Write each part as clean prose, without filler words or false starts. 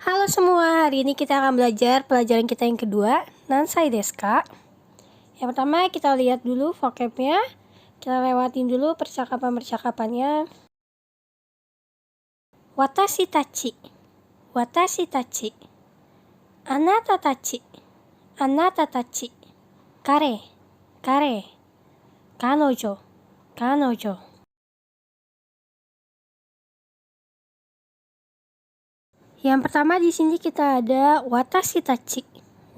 Halo semua, hari ini kita akan belajar pelajaran kita yang kedua, Nansai desu ka? Yang pertama kita lihat dulu vocabnya, kita lewatin dulu percakapan-percakapannya. Watashi tachi, watashi tachi, anata tachi, anata tachi, kare, kare, kanojo, kanojo. Yang pertama di sini kita ada watashi tachi.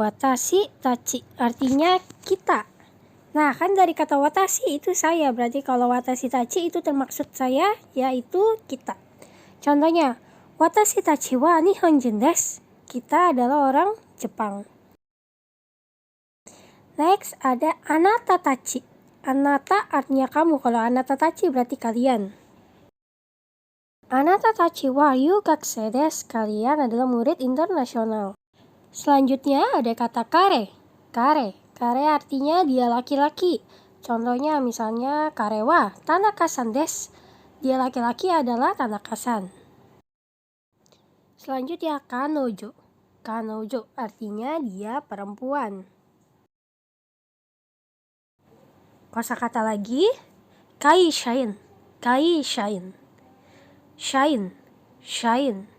Watashi tachi artinya kita. Nah, kan dari kata watashi itu saya, berarti kalau watashi tachi itu termaksud saya, yaitu kita. Contohnya, watashi tachi wa nihonjin desu. Kita adalah orang Jepang. Next ada anata tachi. Anata artinya kamu, kalau anata tachi berarti kalian. Anata tachi wa yugakusei desu. Kalian adalah murid internasional. Selanjutnya ada kata kare. Kare. Kare artinya dia laki-laki. Contohnya misalnya kare wa Tanaka-san desu. Dia laki-laki adalah Tanaka-san. Selanjutnya kanojo. Kanojo artinya dia perempuan. Kosakata lagi kaishain. Kaishain. Shain. Shain.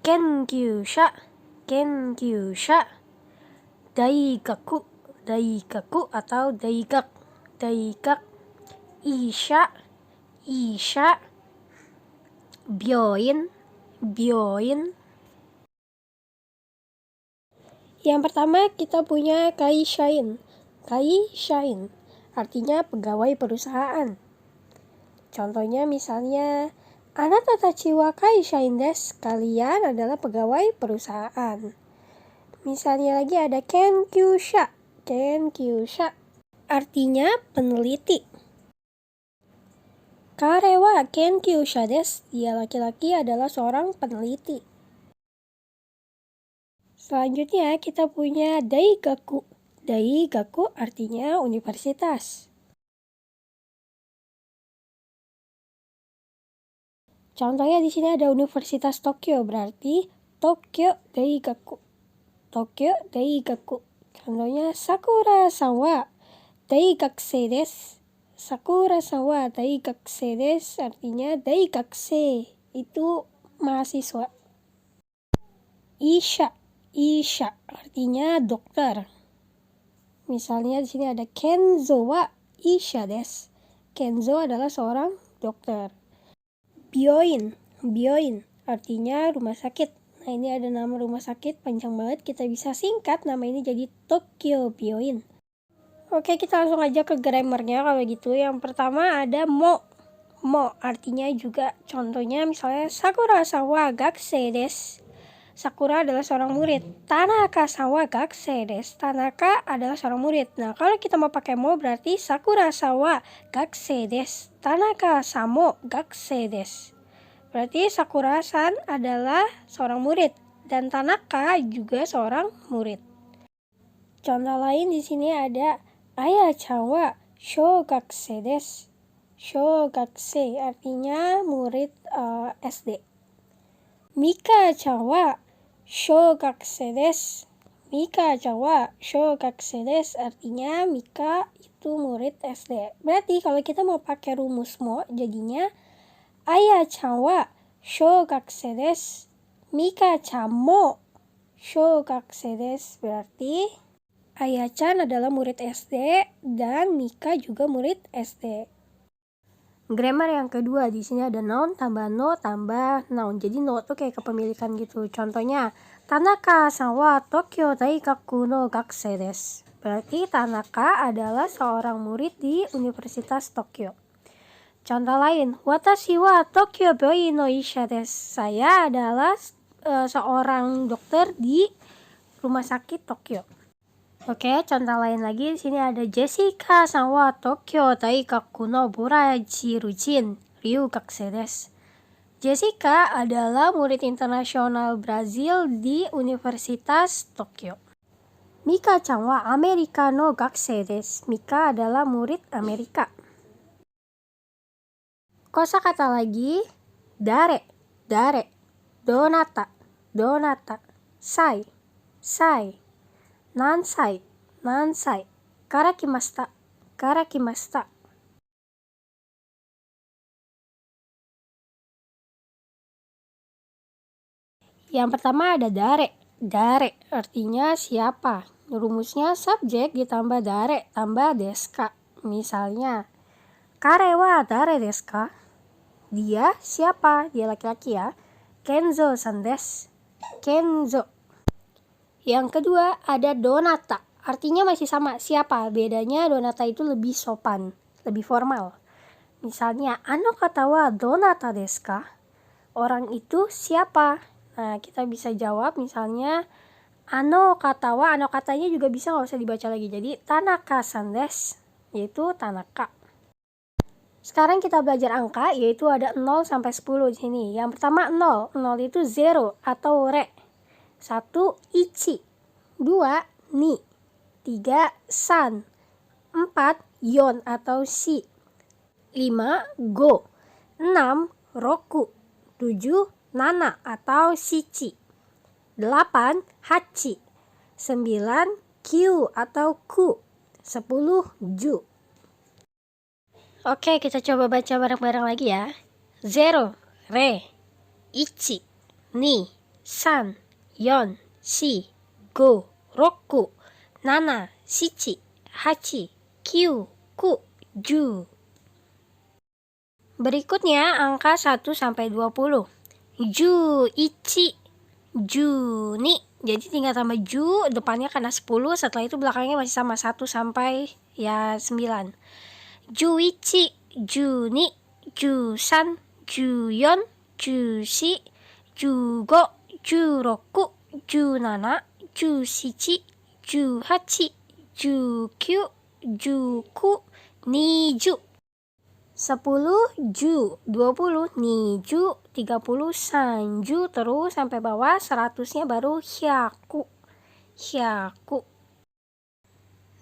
Kenkyusha. Kenkyusha. Daigaku. Daigaku atau daigak. Daigak. Isha. Isha. Byoin. Byoin. Yang pertama kita punya kaishain. Kaishain artinya pegawai perusahaan. Contohnya misalnya anata tachi wa kaishain desu. Kalian adalah pegawai perusahaan. Misalnya lagi ada kenkyusha. Kenkyusha artinya peneliti. Kare wa kenkyusha desu. Dia laki-laki adalah seorang peneliti. Selanjutnya kita punya daigaku. Daigaku artinya universitas. Contohnya di sini ada Universitas Tokyo, berarti Tokyo Daigaku. Tokyo Daigaku. Contohnya Sakura-san wa daigakusei desu. Sakura-san wa daigakusei desu artinya daigakusei itu mahasiswa. Isha. Isha artinya dokter. Misalnya di sini ada Kenzo wa isha desu. Kenzo adalah seorang dokter. Byoin. Byoin artinya rumah sakit. Nah, ini ada nama rumah sakit panjang banget, kita bisa singkat nama ini jadi Tokyo Byoin. Oke, kita langsung aja ke grammarnya kalau gitu. Yang pertama ada mo. Mo artinya juga, contohnya misalnya Sakura-san wa gakusei desu. Sakura adalah seorang murid. Tanaka-san wa gakusei desu. Tanaka adalah seorang murid. Nah, kalau kita mau pakai mo berarti Sakura-san wa gakusei desu. Tanaka-san mo gakusei desu. Berarti Sakura-san adalah seorang murid dan Tanaka juga seorang murid. Contoh lain di sini ada Aya-chan wa shougakusei desu. Shougakusei artinya murid SD. Mika-chan wa shougakusei desu. Mika-chan wa shougakusei desu artinya Mika itu murid SD. Berarti kalau kita mau pakai rumus mo jadinya Aya-chan wa shougakusei desu. Mika-chan mo shougakusei desu. Berarti Aya-chan adalah murid SD dan Mika juga murid SD. Grammar yang kedua di sini ada noun tambah no tambah noun. Jadi no tuh kayak kepemilikan gitu. Contohnya Tanaka-san wa Tokyo Daigaku no gakusei desu. Berarti Tanaka adalah seorang murid di Universitas Tokyo. Contoh lain, watashi wa Tokyo Byoin no isha desu. Saya adalah seorang dokter di rumah sakit Tokyo. Oke, contoh lain lagi di sini ada Jessica-san wa Tokyo Daigaku no Brazil ryugakusei desu. Jessica adalah murid internasional Brazil di Universitas Tokyo. Mika-chan wa Amerika no gakusei desu. Mika adalah murid Amerika. Kosakata lagi dare, dare, donata, donata, sai, sai, nansai, nansai, karakimashita, karakimashita. Yang pertama ada dare. Dare artinya siapa. Rumusnya subjek ditambah dare tambah desu ka. Misalnya, kare wa dare desu ka? Dia siapa? Dia laki-laki ya. Kenzo-san desu. Kenzo. Yang kedua ada donata. Artinya masih sama. Siapa? Bedanya donata itu lebih sopan, lebih formal. Misalnya, ano kata wa donata desu ka? Orang itu siapa? Nah, kita bisa jawab misalnya ano katanya juga bisa nggak usah dibaca lagi. Jadi Tanaka-san desu, yaitu Tanaka. Sekarang kita belajar angka, yaitu ada 0 sampai 10 di sini. Yang pertama 0. 0 itu 0 atau re. 1 ichi, 2 ni, 3 san, 4 yon atau shi, 5 go, 6 roku, 7 nana atau shichi, 8 hachi, 9 kyu atau ku, 10 ju. Oke, kita coba baca bareng-bareng lagi ya. 0, re, ichi, ni, san, yon, shi, go, roku, nana, shichi, hachi, kyu, ku, ju. Berikutnya angka 1 sampai 20. Ju, ichi, ju, ni. Jadi tinggal tambah ju, depannya kena 10, setelah itu belakangnya masih sama 1 sampai ya 9. Ju ichi, ju ni, ju san, ju yon, ju shi, ju go, ju roku, ju nana, ju shichi, ju hachi, ju kyu, ju ku, ni ju. 10 ju, 20 ni ju, 30 san ju, terus sampai bawah 100-nya baru hyaku. Hyaku.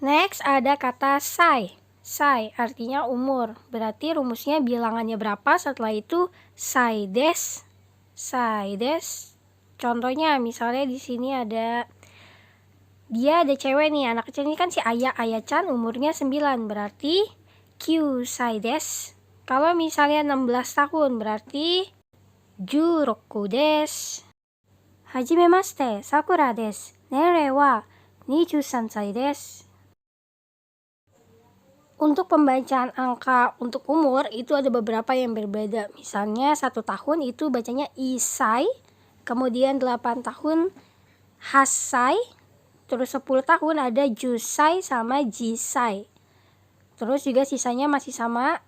Next ada kata sai. Sai artinya umur. Berarti rumusnya bilangannya berapa, setelah itu sai des. Sai des. Contohnya misalnya di sini ada dia ada cewek nih, anak kecil ini kan si Aya-chan umurnya 9, berarti kyusai desu. Kalau misalnya 16 tahun berarti juroku desu. Hajimemashite, Sakura desu. Nenrei wa 23 sai desu. Untuk pembacaan angka untuk umur itu ada beberapa yang berbeda. Misalnya 1 tahun itu bacanya isai, kemudian 8 tahun hasai, terus 10 tahun ada jusai sama jisai. Terus juga sisanya masih sama,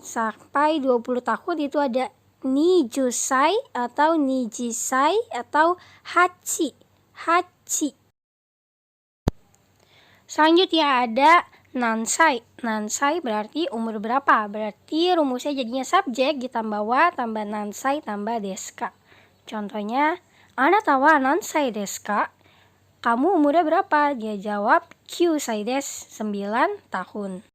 sampai 20 tahun itu ada nijusai atau nijisai atau hachi. Hachi. Selanjutnya ada nansai. Nansai berarti umur berapa? Berarti rumusnya jadinya subjek ditambah wa tambah nansai tambah desu ka. Contohnya, anata wa nansai desu ka? Kamu umurnya berapa? Dia jawab kyusai desu, 9 tahun.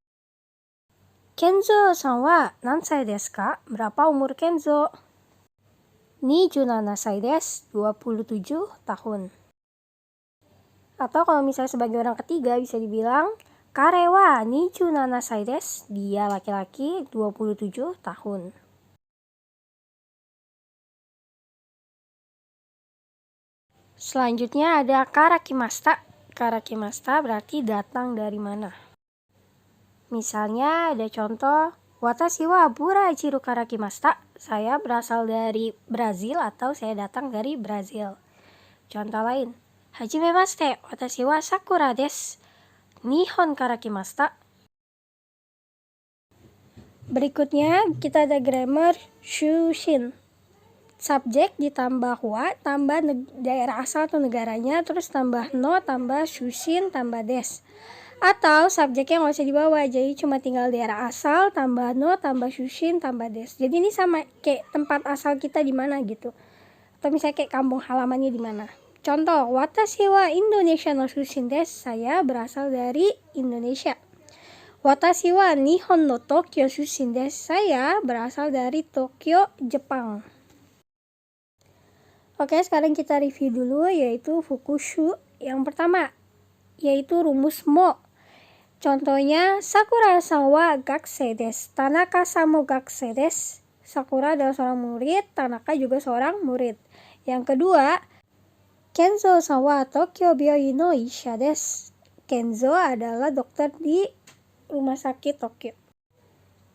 Kenzo-san wa nansai desu ka? Berapa umur Kenzo? 27 sai desu, 27 tahun. Atau kalau misalnya sebagai orang ketiga bisa dibilang kare wa 27 sai desu, dia laki-laki 27 tahun. Selanjutnya ada karakimashita. Karakimashita berarti datang dari mana? Misalnya ada contoh, watashi wa Brazil karakimashita. Saya berasal dari Brazil atau saya datang dari Brazil. Contoh lain, hajimemashite, watashi wa Sakura desu. Nihon karakimashita. Berikutnya kita ada grammar shushin. Subjek ditambah wa, tambah daerah asal atau negaranya, terus tambah no, tambah shushin, tambah des. Atau subjeknya nggak usah dibawa, jadi cuma tinggal daerah asal, tambah no, tambah shushin, tambah des. Jadi ini sama kayak tempat asal kita di mana gitu. Atau misalnya kayak kampung halamannya di mana. Contoh, watashi wa Indonesia no shushin desu. Saya berasal dari Indonesia. Watashi wa Nihon no Tokyo shushin desu. Saya berasal dari Tokyo, Jepang. Oke, sekarang kita review dulu yaitu fukushu. Yang pertama yaitu rumus mo. Contohnya Sakura sawa gakusei desu, Tanaka sama gakusei desu. Sakura adalah seorang murid, Tanaka juga seorang murid. Yang kedua, Kenzo sawa Tokyo Byoin no isha desu. Kenzo adalah dokter di rumah sakit Tokyo.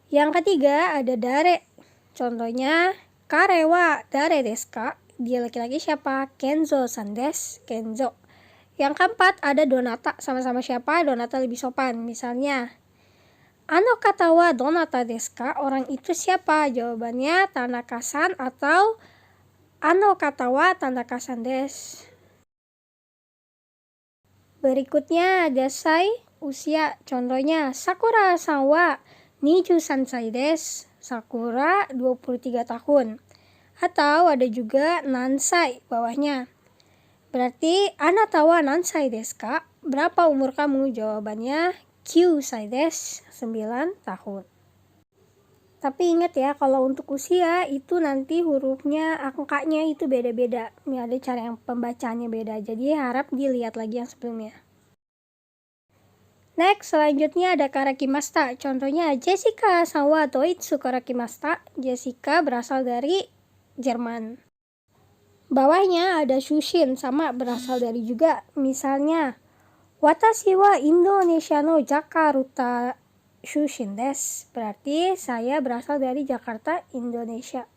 Yang ketiga ada dare. Contohnya kare wa dare desu ka? Dia laki-laki siapa? Kenzo-san desu. Kenzo. Yang keempat ada donata. Sama-sama siapa? Donata lebih sopan. Misalnya, ano kata wa donata desu ka? Orang itu siapa? Jawabannya Tanaka-san atau ano kata wa Tanaka-san desu. Berikutnya ada sai, usia. Contohnya Sakura-san wa 23 desu. Sakura 23 tahun. Atau ada juga nansai bawahnya. Berarti anata wa nansai desu ka? Berapa umur kamu? Jawabannya 9 desu, 9 tahun. Tapi ingat ya, kalau untuk usia itu nanti hurufnya, angkanya itu beda-beda. Ini ada cara yang pembacaannya beda. Jadi harap dilihat lagi yang sebelumnya. Next, selanjutnya ada karakimashita. Contohnya Jessica sawa doitsu karakimashita. Jessica berasal dari Jerman. Bawahnya ada shushin, sama berasal dari juga. Misalnya, watashi wa Indonesia no Jakarta shushin desu. Berarti saya berasal dari Jakarta, Indonesia.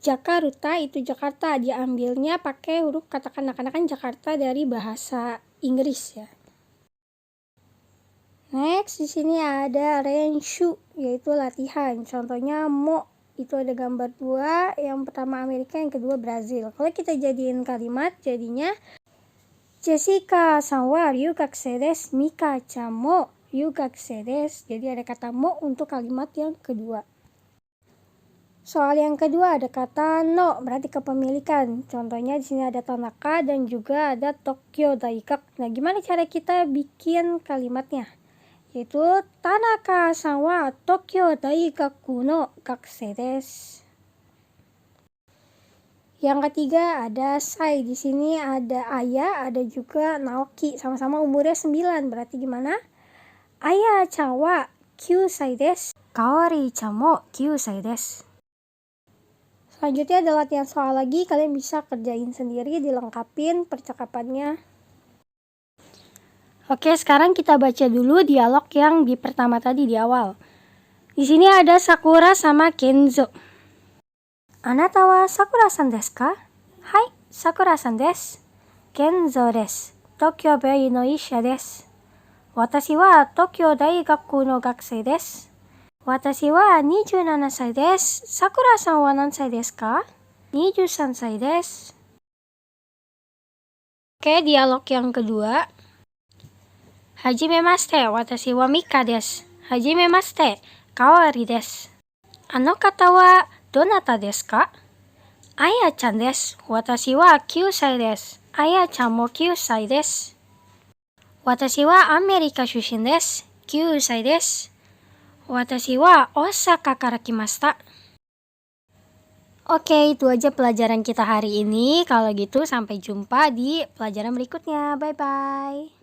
Jakarta itu Jakarta, diambilnya pakai huruf kata kanak-kanak Jakarta dari bahasa Inggris ya. Next, di sini ada renshu, yaitu latihan. Contohnya mo, itu ada gambar dua, yang pertama Amerika, yang kedua Brazil. Kalau kita jadiin kalimat, jadinya Jessica-san wa ryugakusei desu, Mika-chan mo ryugakusei desu. Jadi ada kata mo untuk kalimat yang kedua. Soal yang kedua ada kata no, berarti kepemilikan. Contohnya di sini ada Tanaka dan juga ada Tokyo Daikak. Nah, gimana cara kita bikin kalimatnya? Yaitu Tanaka-san wa Tokyo Daigaku no gakusei desu. Yang ketiga ada sai. Di sini ada Aya, ada juga Naoki. Sama-sama umurnya 9. Berarti gimana? Aya-chan wa 9 desu. Kaori-chan mo 9 desu. Selanjutnya ada latihan soal lagi. Kalian bisa kerjain sendiri, dilengkapin percakapannya. Oke, sekarang kita baca dulu dialog yang di pertama tadi di awal. Di sini ada Sakura sama Kenzo. Anata wa Sakura-san desu ka? Hai, Sakura-san desu. Kenzo desu. Tokyo Byoin no isha desu. Watashi wa Tokyo Daigaku no gakusei desu. Watashi wa 27 sai desu. Sakura-san wa nansai desu ka? 23 sai desu. Oke, dialog yang kedua. Hajimemashite, watashi wa Mika desu. Hajimemashite, Kaori desu. Ano kata wa donata desu ka? Aya-chan desu. Watashi wa 9 sai desu. Aya-chan mo 9 sai desu. Watashi wa Amerika shushin desu. 9 sai desu. Watashi wa Osaka kara kimashita. Oke, itu aja pelajaran kita hari ini. Kalau gitu sampai jumpa di pelajaran berikutnya. Bye-bye.